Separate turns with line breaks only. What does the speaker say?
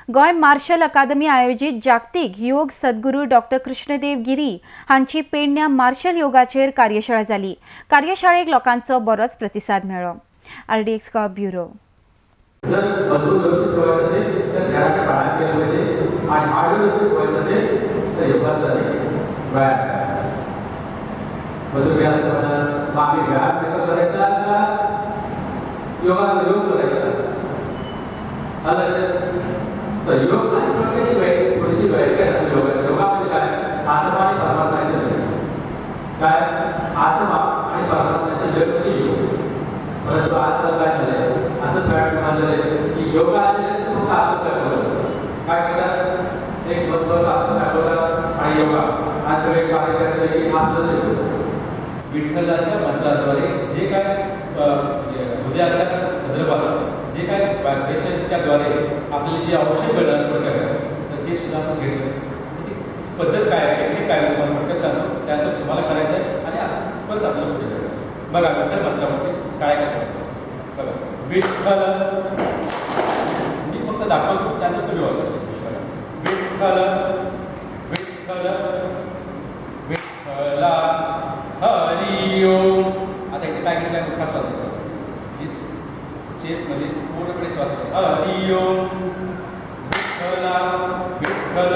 गोय मार्शल अकादमी आयोजित जागतिक योग सद्गुरू डॉक्टर कृष्णदेव गिरी हांची पेडण्या मार्शल योगाचेर कार्यशाळा जाली। कार्यशाळेक लोकांचो बरोच प्रतिसाद मेळ्ळो। RDX bureau.
जर मजबूत व्यवस्थित ठेवायचं असेल तर ध्यानाने पाळत केलं पाहिजे आणि आरोग्य ठेवायचं असेल तर योगासने व्यायाम करायचा। मधुमेहासह मागे व्यायाम करायचा का योगाचा योग करायचा? तर योग आणि प्रत्येक वेळी थोडीशी वेळ काय योगा म्हणजे काय? आत्मा आणि परमात्म्याचे काय? आत्मा आणि परमात्म्याचे वेळ म्हणजे योग। परंतु आजकाल काय झालंय असं फॅक्ट झालंय की योगा असेल तर फक्त असं करतो काय करतात एक बसबस असं दाखवतात आणि योगा आज सगळे कार्यशाळेत की असं शिकवतो। विठ्ठलाच्या मंत्राद्वारे जे काय हृदयाच्या संदर्भात जे काय व्हायब्रेशनच्या द्वारे आपल्याला जे औषध मिळणार तर ते सुद्धा आपण घेतलं। पद्धत काय आहे हे काय तुम्हाला म्हटलं सांगतो त्यानंतर तुम्हाला करायचं आहे आणि परत आपल्याला पुढे करायचं आहे। बघा विठ्ठल मंत्रामध्ये काय कसं बघा विठ्ठल मी फक्त दाखवतो त्यानंतर तुम्ही वाचा। विठ्ठल विठ्ठल विठ्ठला हरी ओम। आता इथे काय घेतलं मोठा श्वास घेतो चेस्टमध्ये पूर्णपणे श्वास घेतो हरी ओम विठ्ठला विठ्ठल